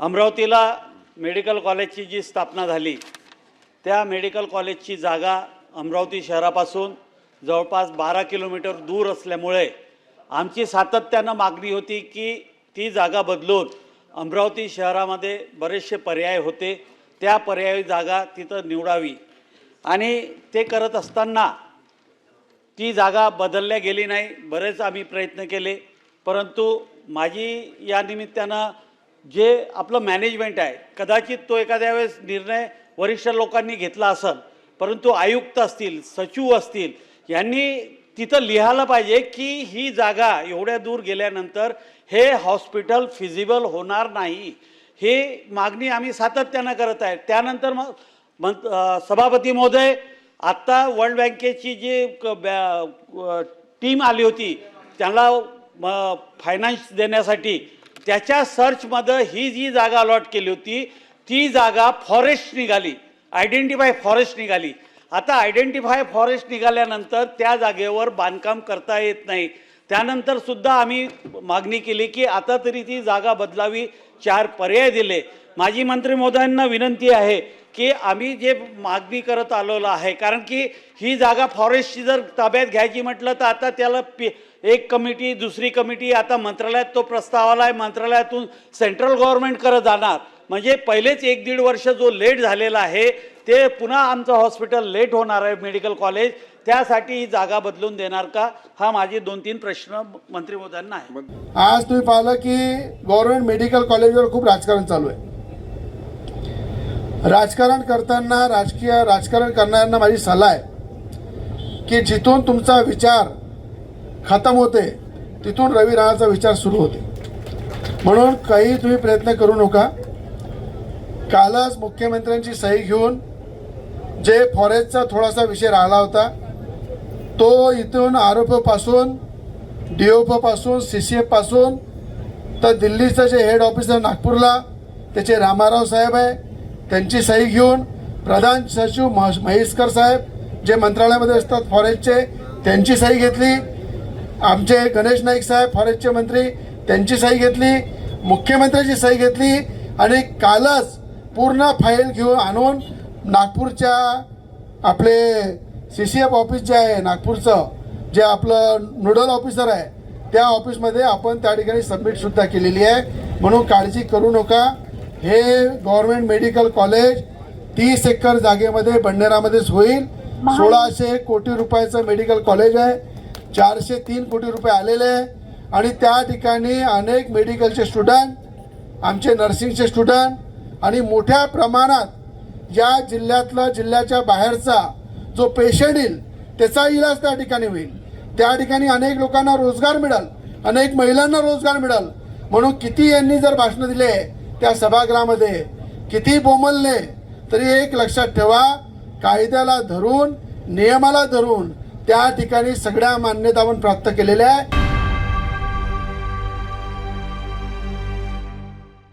अमरावतीला मेडिकल कॉलेजची जी स्थापना झाली त्या मेडिकल कॉलेजची जागा अमरावती शहरापासून जवळपास 12 किलोमीटर दूर असल्यामुळे आमची सातत्यानं मागणी होती की ती जागा बदलून अमरावती शहरामध्ये बरेचसे पर्याय होते, त्या पर्यायी जागा तिथं निवडावी आणि ते करत असताना ती जागा बदलल्या गेली नाही। बरेच आम्ही प्रयत्न केले, परंतु माझी या निमित्तानं जे आपलं मॅनेजमेंट आहे कदाचित तो एखाद्या वेळेस निर्णय वरिष्ठ लोकांनी घेतला असेल, परंतु आयुक्त असतील, सचिव असतील यांनी तिथं लिहायला पाहिजे की ही जागा एवढ्या दूर गेल्यानंतर हे हॉस्पिटल फिजिबल होणार नाही। ही मागणी आम्ही सातत्यानं करत आहे। त्यानंतर मग सभापती महोदय, आत्ता वर्ल्ड बँकेची जी टीम आली होती त्यांना फायनान्स देण्यासाठी, त्याच्या सर्चमध्ये ही जी जागा अलॉट केली होती ती जागा फॉरेस्ट निघाली, आयडेंटिफाय फॉरेस्ट निघाली। आता आयडेंटिफाय फॉरेस्ट निघाल्यानंतर त्या जागेवर बांधकाम करता येत नाही। त्यानंतर सुद्धा आम्ही मागणी केली की आता तरी ती जागा बदलावी, 4 पर्याय दिले। माजी मंत्री महोदयांना विनंती आहे की आम्ही जे मागणी करत आलेलो आहे, कारण की ही जागा फॉरेस्टची जर ताब्यात घ्यायची म्हटलं तर आता त्याला एक कमिटी, दुसरी कमिटी, आता मंत्रालयात तो प्रस्ताव आला आहे, मंत्रालयातून सेंट्रल गव्हर्नमेंटकडे जाणार, म्हणजे पहिलेच 1-1.5 वर्ष जो लेट झालेला आहे ते पुन्हा आमचं हॉस्पिटल लेट होणार आहे मेडिकल कॉलेज। त्यासाठी ही जागा बदलून देणार का, हा माझे 2-3 प्रश्न मंत्री महोदयांना आहे। आज तुम्ही पाहिलं की गव्हर्नमेंट मेडिकल कॉलेजवर खूप राजकारण चालू आहे। राजकारण करताना राजकारण करणाऱ्यांना माझी सल्ला आहे की जिथून तुमचा विचार खतम होते तिथून रवी राणाचा विचार सुरू होते, म्हणून काही तुम्ही प्रयत्न करू नका। कालच मुख्यमंत्र्यांची सही घेऊन जे फॉरेस्टचा थोडासा विषय राहिला होता तो इथून आरओपी पासून, डीओपी पासून, CCF पासून तर दिल्लीचं जे हेड ऑफिसर नागपूरला त्याचे रामाराव साहेब आहे त्यांची सही घेऊन, प्रधान सचिव महेशकर साहेब जे मंत्रालयामध्ये असतात फॉरेस्टचे त्यांची सही घेतली, आमचे गणेश नाईक साहेब फॉरेस्टचे मंत्री त्यांची सही घेतली, मुख्यमंत्र्यांची सही घेतली आणि कालच पूर्ण फाईल घेऊन आणून नागपूरच्या आपले CCF ऑफिस जे आहे नागपूरचं, जे आपलं नोडल ऑफिसर आहे त्या ऑफिसमध्ये आपण त्या ठिकाणी सबमिटसुद्धा केलेली आहे। म्हणून काळजी करू नका। हे गव्हर्नमेंट मेडिकल कॉलेज 30 एकर जागेमध्ये बंडनेरामध्येच होईल। 1600 कोटी रुपयाचं मेडिकल कॉलेज आहे, 403 कोटी रुपये आलेले आहे आणि त्या ठिकाणी अनेक मेडिकलचे स्टुडंट, आमचे नर्सिंगचे स्टुडंट आणि मोठ्या प्रमाणात या जिल्ह्याच्या बाहेरचा जो पेशंट येईल त्याचा इलाज त्या ठिकाणी होईल। त्या ठिकाणी अनेक लोकांना रोजगार मिळेल, अनेक महिलांना रोजगार मिळेल। म्हणून किती यांनी जर भाषणं दिले त्या सभागृहामध्ये, किती बोंबलले तरी एक लक्षात ठेवा, कायद्याला धरून, नियमाला धरून त्या ठिकाणी सगळ्या मान्यता आपण प्राप्त केलेल्या आहे।